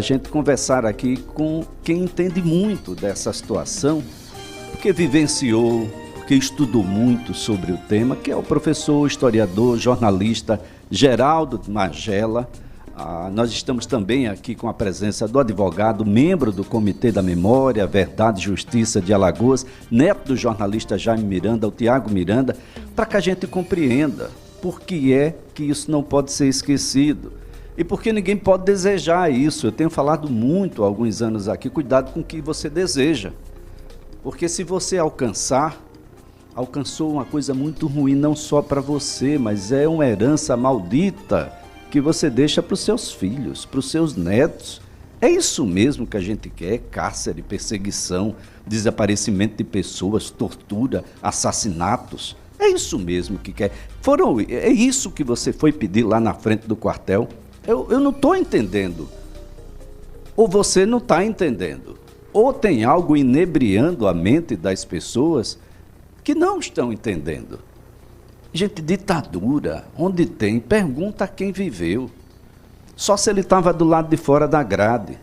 A gente conversar aqui com quem entende muito dessa situação, porque vivenciou, porque estudou muito sobre o tema, que é o professor, historiador, jornalista Geraldo Magela. Nós estamos também aqui com a presença do advogado, membro do Comitê da Memória, Verdade e Justiça de Alagoas, neto do jornalista Jaime Miranda, o Tiago Miranda, para que a gente compreenda por que é que isso não pode ser esquecido. E porque ninguém pode desejar isso. Eu tenho falado muito há alguns anos aqui, cuidado com o que você deseja. Porque se você alcançou uma coisa muito ruim, não só para você, mas é uma herança maldita que você deixa para os seus filhos, para os seus netos. É isso mesmo que a gente quer: cárcere, perseguição, desaparecimento de pessoas, tortura, assassinatos. É isso mesmo que quer. É isso que você foi pedir lá na frente do quartel? Eu não estou entendendo. Ou você não está entendendo. Ou tem algo inebriando a mente das pessoas que não estão entendendo. Gente, ditadura, onde tem, pergunta a quem viveu. Só se ele estava do lado de fora da grade.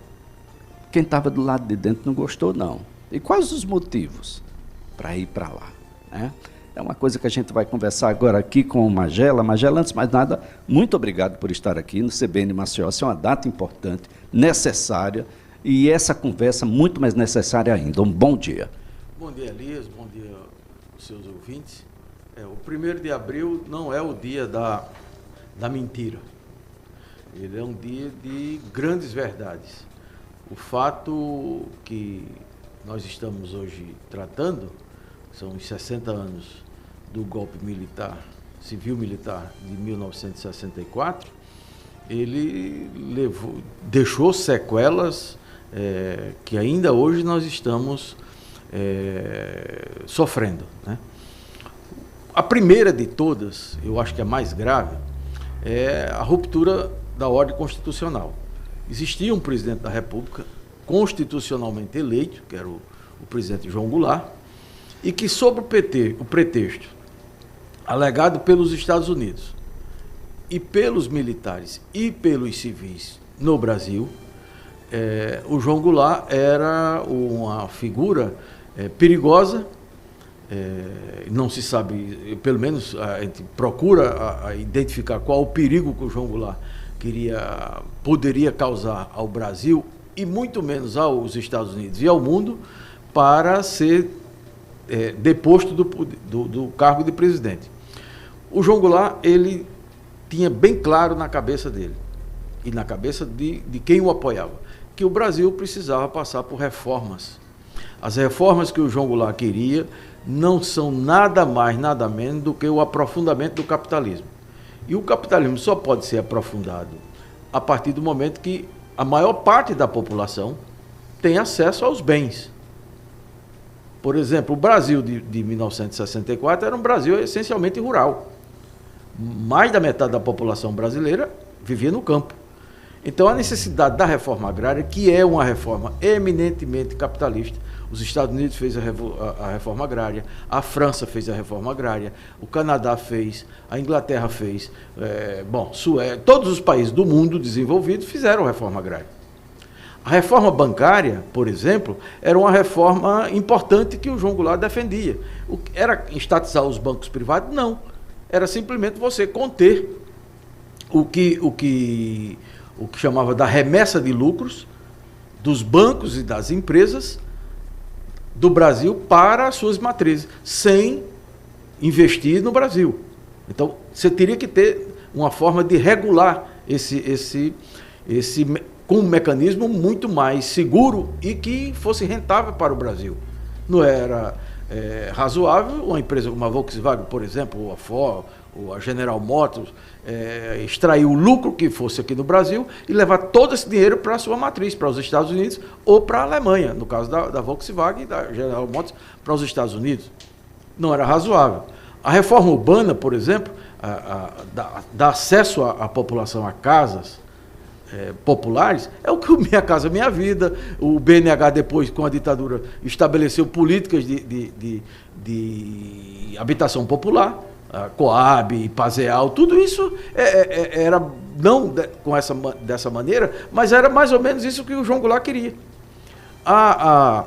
Quem estava do lado de dentro não gostou, não. E quais os motivos para ir para lá, né? É uma coisa que a gente vai conversar agora aqui com o Magela. Magela, antes de mais nada, muito obrigado por estar aqui no CBN Maceió. Essa é uma data importante, necessária, e essa conversa muito mais necessária ainda. Um bom dia. Bom dia, Elias. Bom dia aos seus ouvintes. O 1º de abril não é o dia da mentira. Ele é um dia de grandes verdades. O fato que nós estamos hoje tratando são os 60 anos do golpe militar, civil-militar de 1964, ele deixou sequelas que ainda hoje nós estamos sofrendo, né? A primeira de todas, eu acho que é mais grave, é a ruptura da ordem constitucional. Existia um presidente da República constitucionalmente eleito, que era o presidente João Goulart, e que, sob o pretexto alegado pelos Estados Unidos e pelos militares e pelos civis no Brasil, o João Goulart era uma figura perigosa. Não se sabe, pelo menos a gente procura identificar qual o perigo que o João Goulart poderia causar ao Brasil e muito menos aos Estados Unidos e ao mundo, para ser deposto do cargo de presidente. O João Goulart, ele tinha bem claro na cabeça dele e na cabeça de quem o apoiava, que o Brasil precisava passar por reformas. As reformas que o João Goulart queria não são nada mais, nada menos do que o aprofundamento do capitalismo. E o capitalismo só pode ser aprofundado a partir do momento que a maior parte da população tem acesso aos bens. Por exemplo, o Brasil de 1964 era um Brasil essencialmente rural. Mais da metade da população brasileira vivia no campo. Então, a necessidade da reforma agrária, que é uma reforma eminentemente capitalista, os Estados Unidos fez a reforma agrária, a França fez a reforma agrária, o Canadá fez, a Inglaterra fez, todos os países do mundo desenvolvido fizeram a reforma agrária. A reforma bancária, por exemplo, era uma reforma importante que o João Goulart defendia. Era estatizar os bancos privados? Não. Era simplesmente você conter o que chamava da remessa de lucros dos bancos e das empresas do Brasil para as suas matrizes, sem investir no Brasil. Então, você teria que ter uma forma de regular esse com um mecanismo muito mais seguro e que fosse rentável para o Brasil. Não era razoável uma empresa como a Volkswagen, por exemplo, ou a Ford, ou a General Motors, extrair o lucro que fosse aqui no Brasil e levar todo esse dinheiro para a sua matriz, para os Estados Unidos ou para a Alemanha, no caso da Volkswagen e da General Motors, para os Estados Unidos. Não era razoável. A reforma urbana, por exemplo, dá acesso à população a casas populares, é o que o Minha Casa Minha Vida, o BNH depois, com a ditadura, estabeleceu políticas de habitação popular, a Coab, Pazeal, tudo isso era não dessa maneira, mas era mais ou menos isso que o João Goulart queria. A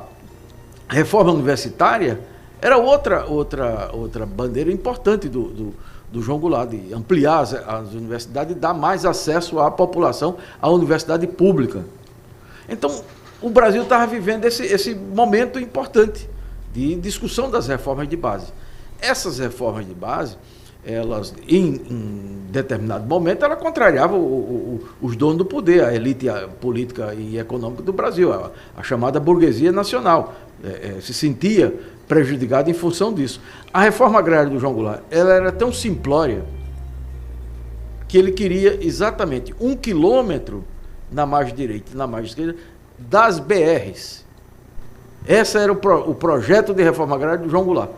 reforma universitária era outra bandeira importante do João Goulart, de ampliar as universidades e dar mais acesso à população à universidade pública. Então, o Brasil estava vivendo esse momento importante de discussão das reformas de base. Essas reformas de base, elas, em determinado momento, ela contrariava os donos do poder, a elite política e econômica do Brasil, a chamada burguesia nacional. Se sentia prejudicada em função disso. A reforma agrária do João Goulart, ela era tão simplória que ele queria exatamente 1 quilômetro na margem direita e na margem esquerda das BRs. Esse era o projeto de reforma agrária do João Goulart.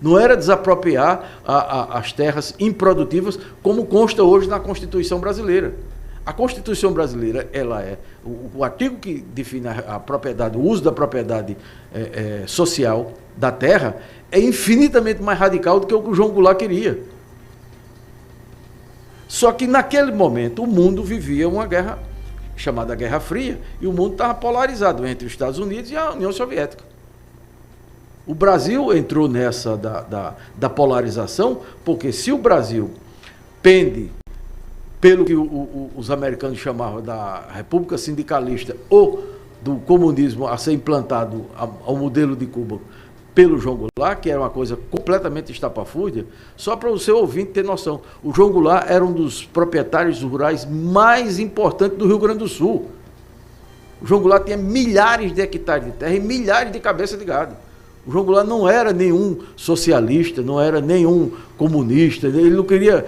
Não era desapropriar as terras improdutivas, como consta hoje na Constituição brasileira. A Constituição brasileira, ela é o artigo que define a propriedade, o uso da propriedade social da terra, é infinitamente mais radical do que o que o João Goulart queria. Só que naquele momento o mundo vivia uma guerra chamada Guerra Fria, e o mundo estava polarizado entre os Estados Unidos e a União Soviética. O Brasil entrou nessa da polarização, porque se o Brasil pende pelo que os americanos chamavam da República Sindicalista ou do comunismo a ser implantado ao modelo de Cuba pelo João Goulart, que era uma coisa completamente estapafúrdia, só para o seu ouvinte ter noção, o João Goulart era um dos proprietários rurais mais importantes do Rio Grande do Sul. O João Goulart tinha milhares de hectares de terra e milhares de cabeças de gado. O João Goulart não era nenhum socialista, não era nenhum comunista, ele não queria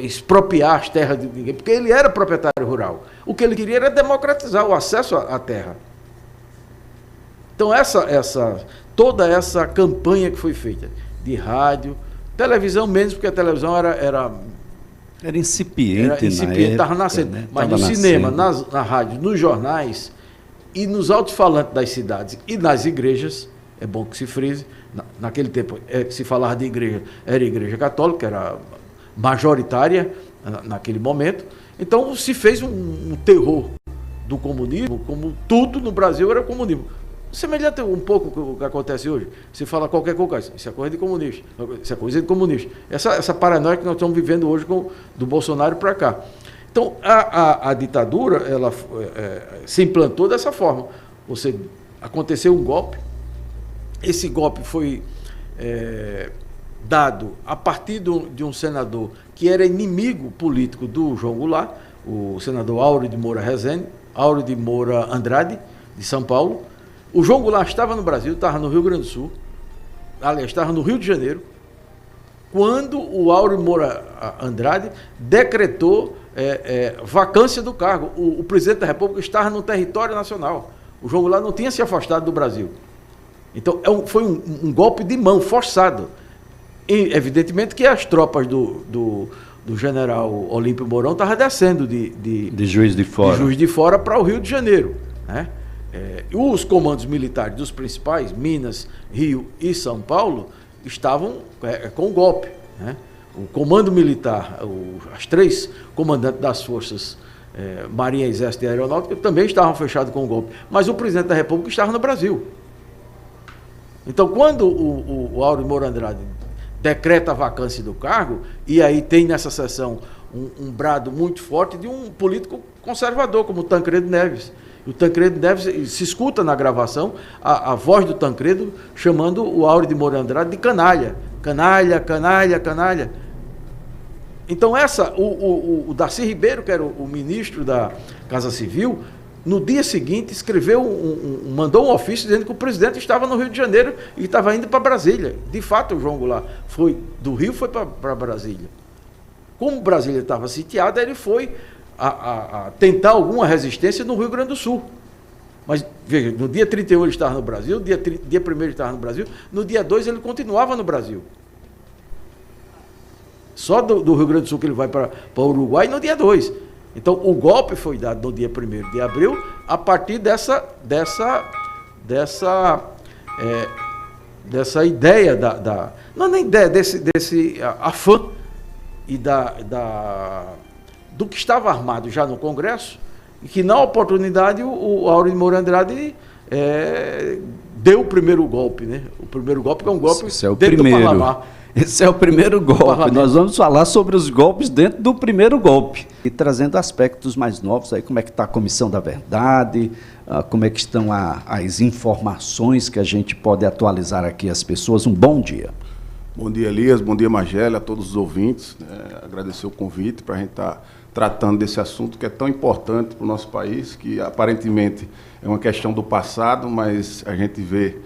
expropriar as terras de ninguém, porque ele era proprietário rural. O que ele queria era democratizar o acesso à terra. Então, toda essa campanha que foi feita, de rádio, televisão menos, porque a televisão era incipiente, estava nascendo. Né? Mas no cinema, na rádio, nos jornais e nos alto-falantes das cidades e nas igrejas, é bom que se frise, naquele tempo se falava de igreja, era a igreja católica, era majoritária naquele momento, então se fez um terror do comunismo, como tudo no Brasil era comunismo. Semelhante um pouco com o que acontece hoje. Se fala qualquer coisa, isso é coisa de comunista, isso é coisa de comunista. Essa paranoia que nós estamos vivendo hoje do Bolsonaro para cá. Então, a ditadura, ela se implantou dessa forma. Aconteceu um golpe, esse golpe foi dado a partir de um senador que era inimigo político do João Goulart, o senador Áureo de Moura Áureo de Moura Andrade, de São Paulo. O João Goulart estava no Brasil, estava no Rio Grande do Sul, aliás, estava no Rio de Janeiro, quando o Áureo de Moura Andrade decretou vacância do cargo. O presidente da República estava no território nacional. O João Goulart não tinha se afastado do Brasil. Então, foi um golpe de mão, forçado. E, evidentemente que as tropas do general Olímpio Mourão estavam descendo de Juiz de Fora para o Rio de Janeiro, né? Os comandos militares dos principais, Minas, Rio e São Paulo, estavam com o golpe, né? O comando militar, as 3 comandantes das forças, Marinha, Exército e Aeronáutica, também estavam fechados com o golpe. Mas o presidente da República estava no Brasil. Então, quando o Áureo de Moura Andrade decreta a vacância do cargo, e aí tem nessa sessão um brado muito forte de um político conservador, como o Tancredo Neves. O Tancredo Neves, se escuta na gravação a voz do Tancredo chamando o Áureo de Moura Andrade de canalha. Canalha, canalha, canalha. Então, o Darcy Ribeiro, que era o ministro da Casa Civil, no dia seguinte mandou um ofício dizendo que o presidente estava no Rio de Janeiro e estava indo para Brasília. De fato, o João Goulart foi do Rio, foi para Brasília. Como Brasília estava sitiada, ele foi a tentar alguma resistência no Rio Grande do Sul. Mas, veja, no dia 31 ele estava no Brasil, dia 1º ele estava no Brasil, no dia 2 ele continuava no Brasil. Só do Rio Grande do Sul que ele vai para o Uruguai no dia 2. Então, o golpe foi dado no dia 1º de abril, a partir dessa ideia não é nem ideia, desse afã e do que estava armado já no Congresso, e que, na oportunidade, o Áureo de Moura Andrade deu o primeiro golpe, né? O primeiro golpe, que é um golpe dentro do parlamento. Esse é o primeiro golpe. Nós vamos falar sobre os golpes dentro do primeiro golpe. E trazendo aspectos mais novos, aí, como é que está a Comissão da Verdade, como é que estão as informações que a gente pode atualizar aqui às pessoas. Um bom dia. Bom dia, Elias. Bom dia, Magélia, a todos os ouvintes. Agradecer o convite para a gente estar tratando desse assunto que é tão importante para o nosso país, que aparentemente é uma questão do passado, mas a gente vê,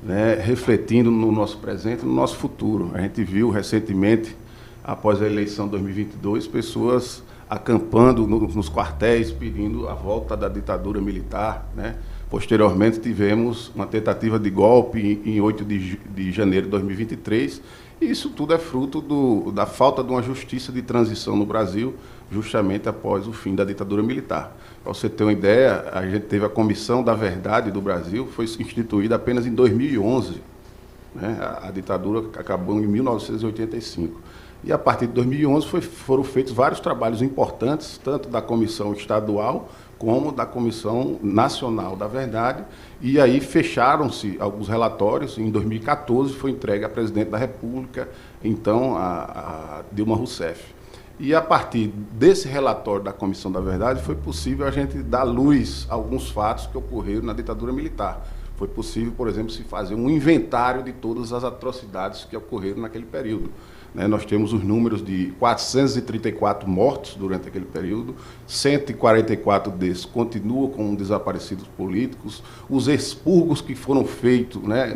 né, refletindo no nosso presente e no nosso futuro. A gente viu recentemente, após a eleição de 2022, pessoas acampando nos quartéis, pedindo a volta da ditadura militar, né? Posteriormente, tivemos uma tentativa de golpe em 8 de janeiro de 2023, e isso tudo é fruto da falta de uma justiça de transição no Brasil, justamente após o fim da ditadura militar. Para você ter uma ideia, a gente teve a Comissão da Verdade do Brasil, foi instituída apenas em 2011, né? A ditadura acabou em 1985. E a partir de 2011 foram feitos vários trabalhos importantes, tanto da Comissão Estadual como da Comissão Nacional da Verdade, e aí fecharam-se alguns relatórios. Em 2014 foi entregue à Presidente da República, então a Dilma Rousseff. E a partir desse relatório da Comissão da Verdade foi possível a gente dar luz a alguns fatos que ocorreram na ditadura militar. Foi possível, por exemplo, se fazer um inventário de todas as atrocidades que ocorreram naquele período. Nós temos os números de 434 mortos durante aquele período, 144 desses continuam como desaparecidos políticos, os expurgos que foram feitos, né,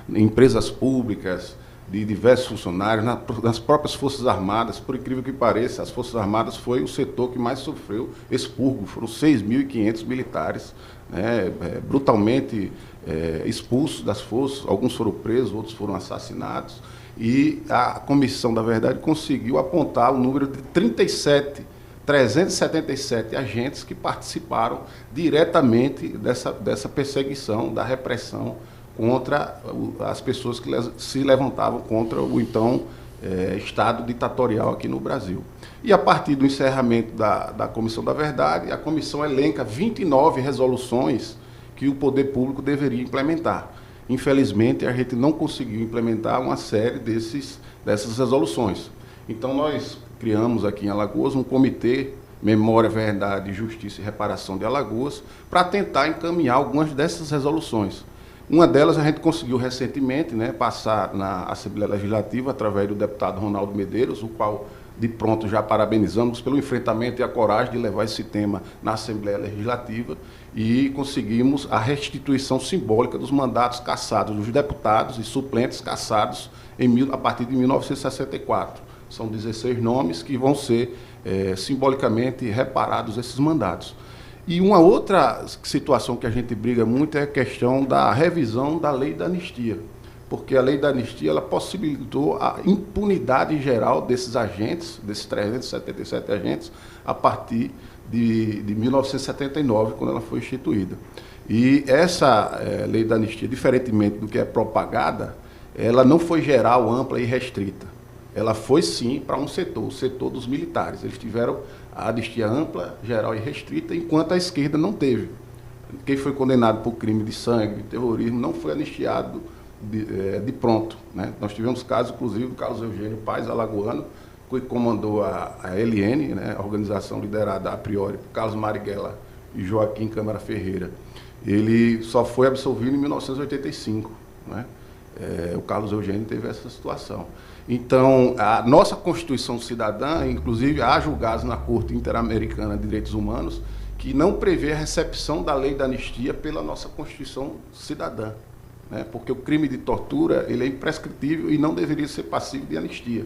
em empresas públicas, de diversos funcionários, nas próprias Forças Armadas. Por incrível que pareça, as Forças Armadas foi o setor que mais sofreu expurgo, foram 6.500 militares, né, brutalmente expulsos das forças, alguns foram presos, outros foram assassinados. E a Comissão da Verdade conseguiu apontar o número de 377 agentes que participaram diretamente dessa perseguição, da repressão contra as pessoas que se levantavam contra o então Estado ditatorial aqui no Brasil. E a partir do encerramento da Comissão da Verdade, a comissão elenca 29 resoluções que o poder público deveria implementar. Infelizmente, a gente não conseguiu implementar uma série dessas resoluções. Então, nós criamos aqui em Alagoas um comitê Memória, Verdade, Justiça e Reparação de Alagoas para tentar encaminhar algumas dessas resoluções. Uma delas a gente conseguiu recentemente, né, passar na Assembleia Legislativa através do deputado Ronaldo Medeiros, o qual de pronto já parabenizamos pelo enfrentamento e a coragem de levar esse tema na Assembleia Legislativa, e conseguimos a restituição simbólica dos mandatos cassados, dos deputados e suplentes cassados a partir de 1964. São 16 nomes que vão ser simbolicamente reparados esses mandatos. E uma outra situação que a gente briga muito é a questão da revisão da lei da anistia, porque a lei da anistia ela possibilitou a impunidade geral desses agentes, desses 377 agentes, a partir de 1979, quando ela foi instituída. E essa lei da anistia, diferentemente do que é propagada, ela não foi geral, ampla e restrita. Ela foi, sim, para um setor, o setor dos militares. Eles tiveram a anistia ampla, geral e restrita, enquanto a esquerda não teve. Quem foi condenado por crime de sangue, de terrorismo, não foi anistiado de pronto, né? Nós tivemos casos, inclusive, do Carlos Eugênio Paes, alagoano, que comandou a LN, né, a organização liderada a priori por Carlos Marighella e Joaquim Câmara Ferreira. Ele só foi absolvido em 1985, né? O Carlos Eugênio teve essa situação. Então, a nossa Constituição Cidadã, inclusive, há julgados na Corte Interamericana de Direitos Humanos, que não prevê a recepção da lei da anistia pela nossa Constituição Cidadã, né? Porque o crime de tortura ele é imprescritível e não deveria ser passível de anistia.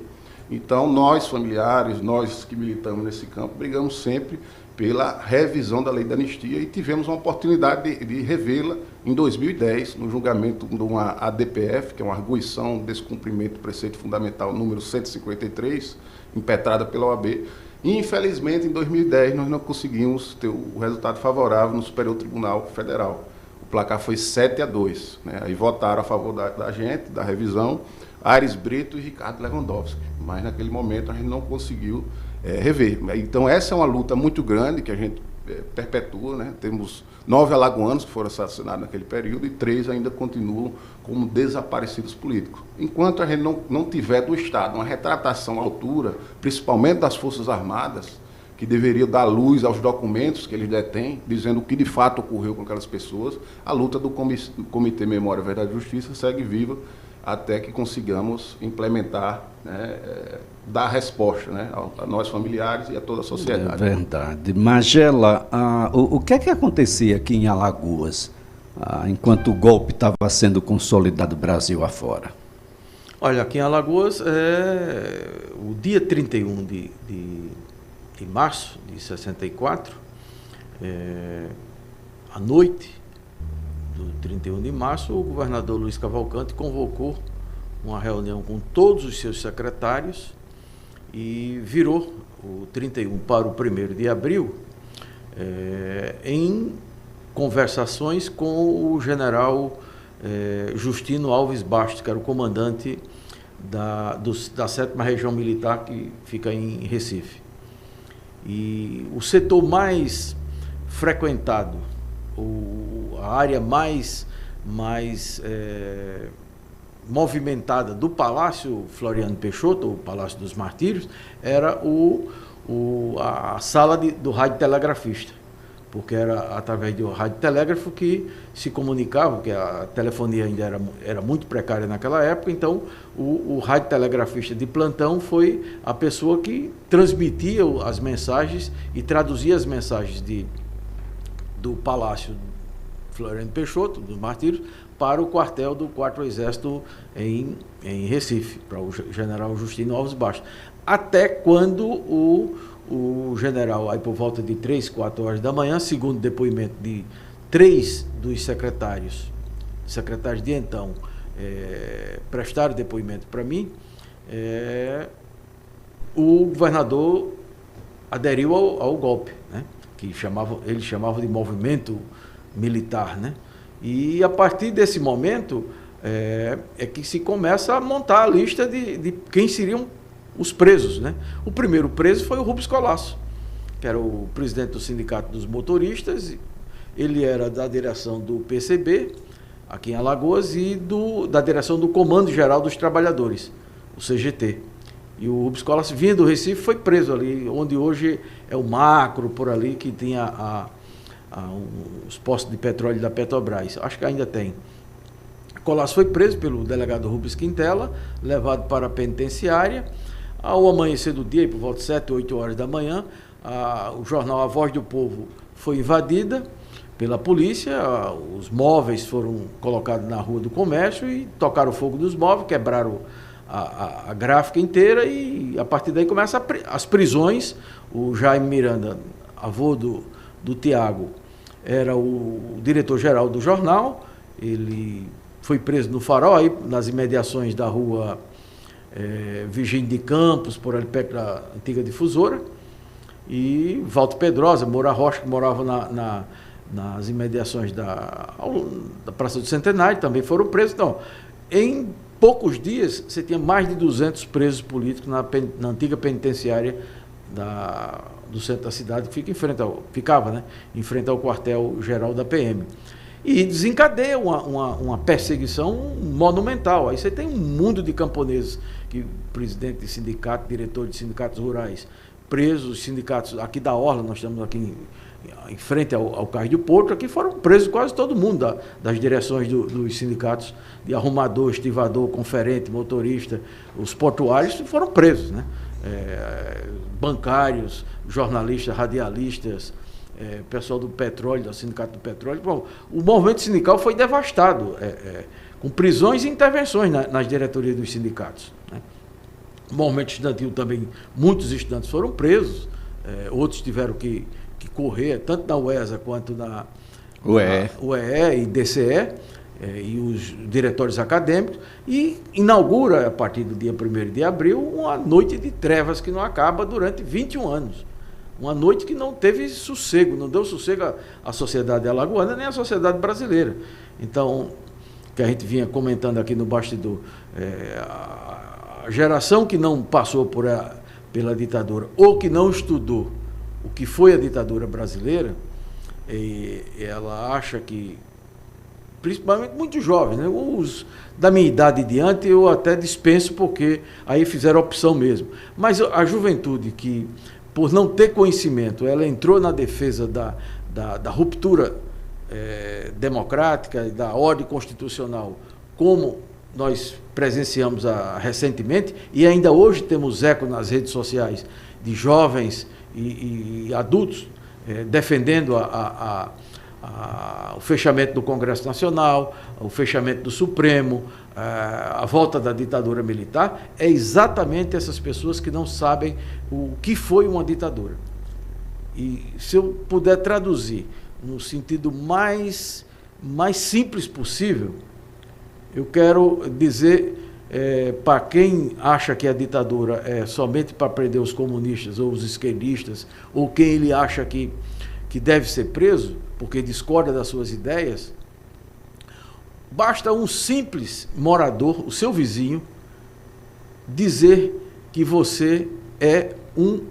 Então, nós, familiares, nós que militamos nesse campo, brigamos sempre pela revisão da lei da anistia e tivemos uma oportunidade de revê-la em 2010, no julgamento de uma ADPF, que é uma arguição de descumprimento do preceito fundamental número 153, impetrada pela OAB. E, infelizmente, em 2010, nós não conseguimos ter o resultado favorável no Superior Tribunal Federal. O placar foi 7-2, né? Aí votaram a favor da gente, da revisão, Aires Brito e Ricardo Lewandowski. Mas, naquele momento, a gente não conseguiu rever. Então, essa é uma luta muito grande que a gente perpetua, né? Temos 9 alagoanos que foram assassinados naquele período e 3 ainda continuam como desaparecidos políticos. Enquanto a gente não tiver do Estado uma retratação à altura, principalmente das Forças Armadas, que deveriam dar luz aos documentos que eles detêm, dizendo o que de fato ocorreu com aquelas pessoas, a luta do Comitê Memória, Verdade e Justiça segue viva até que consigamos implementar, né, dar resposta, né, a nós familiares e a toda a sociedade. É verdade. Magela, o que é que acontecia aqui em Alagoas enquanto o golpe estava sendo consolidado Brasil afora? Olha, aqui em Alagoas, o dia 31 de março de 64, à noite do 31 de março, o governador Luiz Cavalcante convocou uma reunião com todos os seus secretários e virou o 31 para o 1º de abril em conversações com o general Justino Alves Bastos, que era o comandante da 7ª Região Militar, que fica em Recife. E o setor mais frequentado, a área mais movimentada do Palácio Floriano Peixoto, o Palácio dos Martírios, era a sala do radiotelegrafista, porque era através do radiotelégrafo que se comunicava, porque a telefonia ainda era muito precária naquela época. Então o radiotelegrafista de plantão foi a pessoa que transmitia as mensagens e traduzia as mensagens do Palácio Floriano Peixoto, dos Martírios, para o quartel do 4º Exército em Recife, para o general Justino Alves Bastos. Até quando o general, aí por volta de 3, 4 horas da manhã, segundo depoimento de 3 dos secretários de então, prestaram depoimento para mim, o governador aderiu ao golpe, né? Que eles chamavam de movimento militar, né? E a partir desse momento que se começa a montar a lista de quem seriam os presos, né? O primeiro preso foi o Rubens Colasso, que era o presidente do Sindicato dos Motoristas. Ele era da direção do PCB, aqui em Alagoas, e da direção do Comando Geral dos Trabalhadores, o CGT. E o Rubens Colasso, vindo do Recife, foi preso ali, onde hoje é o Macro, por ali, que tinha os postos de petróleo da Petrobras. Acho que ainda tem. Colasso foi preso pelo delegado Rubens Quintela, levado para a penitenciária. Ao amanhecer do dia, por volta de 7, 8 horas da manhã, o jornal A Voz do Povo foi invadida pela polícia, os móveis foram colocados na Rua do Comércio e tocaram fogo nos móveis, quebraram a gráfica inteira e a partir daí começam as prisões. O Jaime Miranda, avô do Tiago, era o diretor-geral do jornal. Ele foi preso no Farol, aí nas imediações da rua Virgínio de Campos, por ali perto da antiga difusora. E Walter Pedrosa, Moura Rocha, que morava nas imediações da Praça do Centenário, também foram presos. Então, em poucos dias, você tinha mais de 200 presos políticos na antiga penitenciária do centro da cidade, que ficava em frente ao quartel-geral da PM. E desencadeia uma perseguição monumental. Aí você tem um mundo de camponeses, presidente de sindicato, diretor de sindicatos rurais, presos, sindicatos aqui da Orla, nós estamos aqui em frente ao Cais do Porto, aqui foram presos quase todo mundo das direções dos sindicatos de arrumador, estivador, conferente, motorista, os portuários foram presos, né? Bancários, jornalistas, radialistas, pessoal do petróleo, do Sindicato do Petróleo. Bom, o movimento sindical foi devastado, com prisões e intervenções nas diretorias dos sindicatos, né? O movimento estudantil também, muitos estudantes foram presos, outros tiveram que correr, tanto na UESA quanto na UEE e DCE, e os diretórios acadêmicos, e inaugura, a partir do dia 1º de abril, uma noite de trevas que não acaba durante 21 anos. Uma noite que não teve sossego, não deu sossego à sociedade alagoana, nem à sociedade brasileira. Então, que a gente vinha comentando aqui no bastidor, a geração que não passou pela ditadura, ou que não estudou o que foi a ditadura brasileira, ela acha que, principalmente muitos jovens, né? Os da minha idade em diante eu até dispenso, porque aí fizeram opção mesmo. Mas a juventude que, por não ter conhecimento, ela entrou na defesa da ruptura democrática e da ordem constitucional, como nós presenciamos recentemente, e ainda hoje temos eco nas redes sociais de jovens e adultos defendendo o fechamento do Congresso Nacional, o fechamento do Supremo, a volta da ditadura militar. É exatamente essas pessoas que não sabem o que foi uma ditadura. E se eu puder traduzir no sentido mais simples possível, eu quero dizer para quem acha que a ditadura é somente para prender os comunistas ou os esquerdistas, ou quem ele acha que deve ser preso porque discorda das suas ideias, basta um simples morador, o seu vizinho, dizer que você é um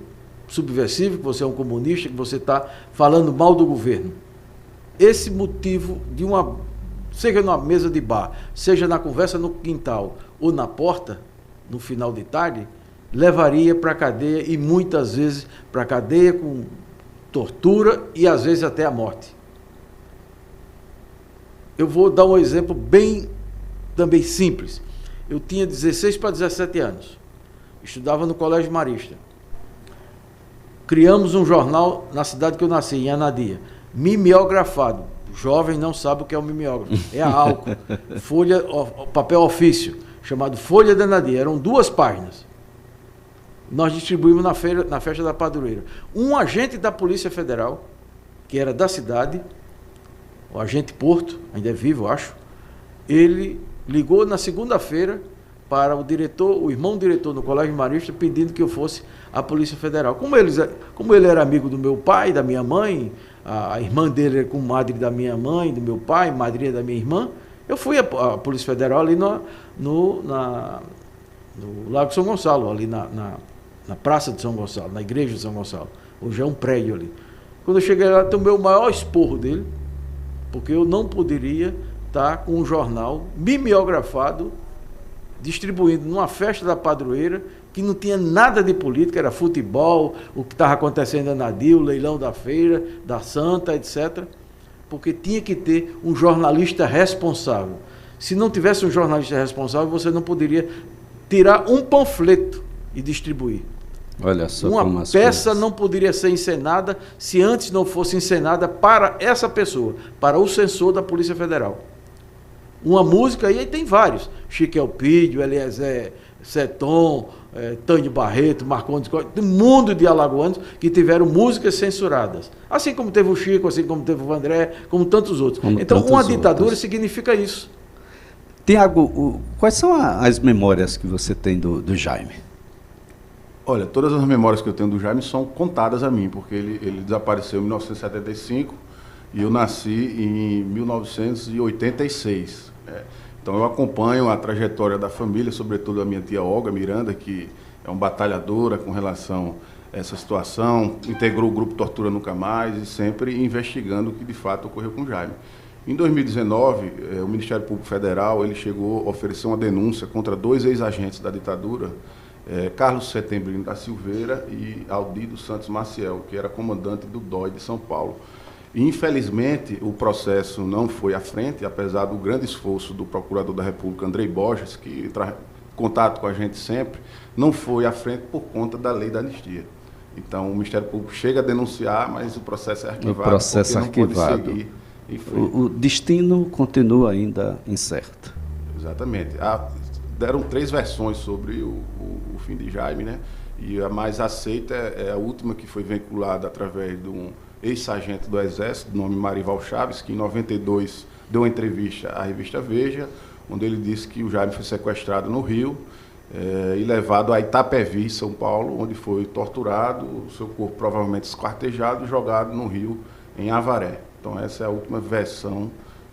subversivo, que você é um comunista, que você está falando mal do governo. Esse motivo de seja numa mesa de bar, seja na conversa no quintal ou na porta, no final de tarde, levaria para a cadeia, e muitas vezes para a cadeia com tortura e às vezes até a morte. Eu vou dar um exemplo também simples. Eu tinha 16 para 17 anos, estudava no Colégio Marista. Criamos um jornal na cidade que eu nasci, em Anadia, mimeografado. O jovem não sabe o que é o mimeógrafo. É a álcool. Papel ofício, chamado Folha de Anadia. Eram 2 páginas. Nós distribuímos na festa da padroeira. Um agente da Polícia Federal, que era da cidade, o agente Porto, ainda é vivo, eu acho, ele ligou na segunda-feira para o irmão diretor do Colégio Marista, pedindo que eu fosse à Polícia Federal. Como ele era amigo do meu pai, da minha mãe, a irmã dele era comadre da minha mãe, do meu pai, madrinha da minha irmã, eu fui à Polícia Federal ali no Lago São Gonçalo, ali na Praça de São Gonçalo, na Igreja de São Gonçalo. Hoje é um prédio ali. Quando eu cheguei lá, tomei o maior esporro dele, porque eu não poderia estar com um jornal mimeografado, distribuindo numa festa da padroeira, que não tinha nada de política, era futebol, o que estava acontecendo na Anadia, o leilão da feira, da Santa, etc. Porque tinha que ter um jornalista responsável. Se não tivesse um jornalista responsável, você não poderia tirar um panfleto e distribuir. Olha só, uma peça não poderia ser encenada se antes não fosse encenada para essa pessoa, para o censor da Polícia Federal. Uma música, e aí tem vários, Chico Elpidio, Eliezer Seton, Tânio Barreto, Marcondes, tem um mundo de alagoanos que tiveram músicas censuradas. Assim como teve o Chico, assim como teve o André, como tantos outros. Então, uma ditadura significa isso. Tiago, quais são as memórias que você tem do Jaime? Olha, todas as memórias que eu tenho do Jaime são contadas a mim, porque ele desapareceu em 1975 e eu nasci em 1986. Então eu acompanho a trajetória da família, sobretudo a minha tia Olga Miranda, que é uma batalhadora com relação a essa situação, integrou o grupo Tortura Nunca Mais e sempre investigando o que de fato ocorreu com o Jaime. Em 2019, o Ministério Público Federal ele chegou a oferecer uma denúncia contra 2 ex-agentes da ditadura, Carlos Setembrino da Silveira e Aldido Santos Maciel, que era comandante do DOI de São Paulo. E, infelizmente, o processo não foi à frente, apesar do grande esforço do Procurador da República, Andrei Borges, que traz contato com a gente sempre, não foi à frente por conta da lei da anistia. Então, o Ministério Público chega a denunciar, mas o processo é arquivado. O processo é arquivado. Pode seguir em frente. O destino continua ainda incerto. Exatamente. Deram 3 versões sobre o fim de Jaime, né? E a mais aceita é a última, que foi vinculada através de um ex-sargento do Exército, do nome Marival Chaves, que em 92 deu uma entrevista à revista Veja, onde ele disse que o Jaime foi sequestrado no Rio e levado a Itapevi, São Paulo, onde foi torturado, o seu corpo provavelmente esquartejado e jogado no rio, em Avaré. Então essa é a última versão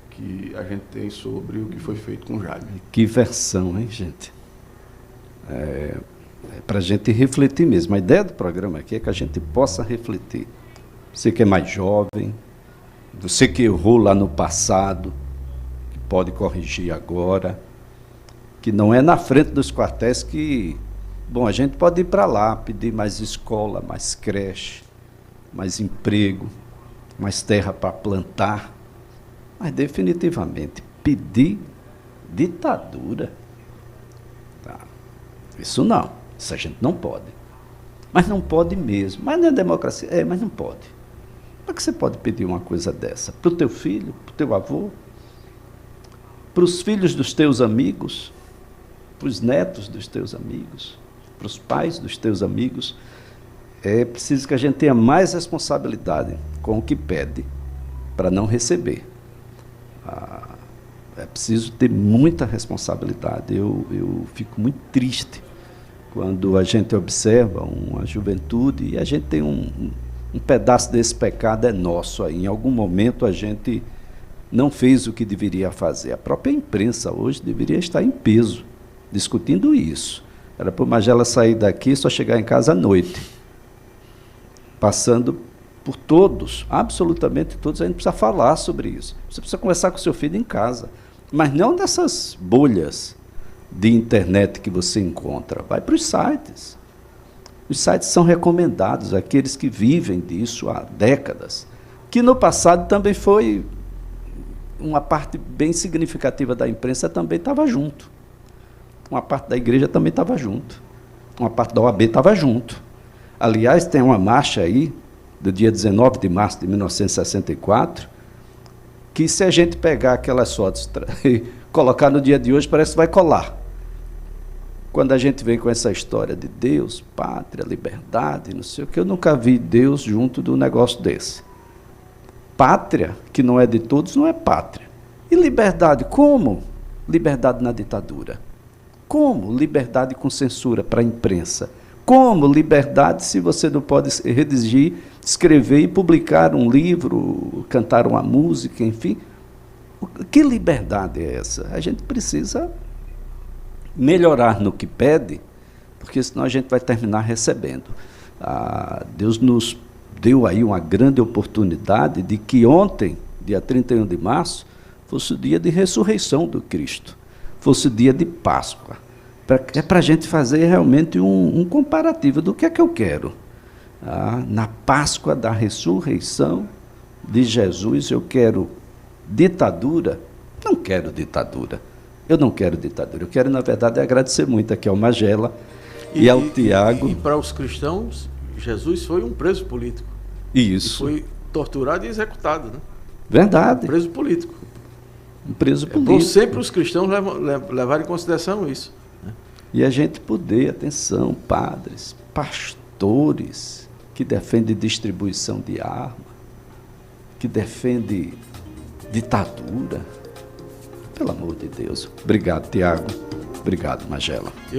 que a gente tem sobre o que foi feito com o Jaime. Que versão, hein, gente? É para a gente refletir mesmo. A ideia do programa aqui é que a gente possa refletir. Você que é mais jovem, você que errou lá no passado, que pode corrigir agora, que não é na frente dos quartéis que... Bom, a gente pode ir para lá, pedir mais escola, mais creche, mais emprego, mais terra para plantar, mas definitivamente pedir ditadura. Tá. Isso não, isso a gente não pode. Mas não pode mesmo. Mas não é democracia? É, mas não pode. Como é que você pode pedir uma coisa dessa? Para o teu filho, para o teu avô, para os filhos dos teus amigos, para os netos dos teus amigos, para os pais dos teus amigos? É preciso que a gente tenha mais responsabilidade com o que pede, para não receber. É preciso ter muita responsabilidade. Eu fico muito triste quando a gente observa uma juventude e a gente tem um pedaço desse pecado é nosso aí. Em algum momento a gente não fez o que deveria fazer. A própria imprensa hoje deveria estar em peso discutindo isso. Era para o Magela sair daqui e só chegar em casa à noite, passando por todos, absolutamente todos. A gente precisa falar sobre isso. Você precisa conversar com o seu filho em casa, mas não dessas bolhas de internet que você encontra. Vai para os sites. Os sites são recomendados àqueles que vivem disso há décadas, que no passado também foi uma parte bem significativa da imprensa, também estava junto. Uma parte da igreja também estava junto. Uma parte da OAB estava junto. Aliás, tem uma marcha aí, do dia 19 de março de 1964, que se a gente pegar aquelas fotos e colocar no dia de hoje, parece que vai colar. Quando a gente vem com essa história de Deus, pátria, liberdade, não sei o que, eu nunca vi Deus junto de um negócio desse. Pátria, que não é de todos, não é pátria. E liberdade, como? Liberdade na ditadura. Como? Liberdade com censura para a imprensa. Como liberdade se você não pode redigir, escrever e publicar um livro, cantar uma música, enfim? Que liberdade é essa? A gente precisa melhorar no que pede, porque senão a gente vai terminar recebendo. Deus nos deu aí uma grande oportunidade de que ontem, dia 31 de março, fosse o dia de ressurreição do Cristo, fosse o dia de Páscoa. É para a gente fazer realmente um comparativo do que é que eu quero. Na Páscoa da ressurreição de Jesus, eu quero ditadura? Não quero ditadura. Eu não quero ditadura. Eu quero, na verdade, agradecer muito aqui ao Magela e ao Tiago. E para os cristãos, Jesus foi um preso político. Isso. E foi torturado e executado, né? Verdade. Um preso político. Um preso político. É bom sempre os cristãos levarem em consideração isso. Né? E a gente poder, atenção, padres, pastores, que defendem distribuição de arma, que defendem ditadura. Pelo amor de Deus. Obrigado, Tiago. Obrigado, Magela.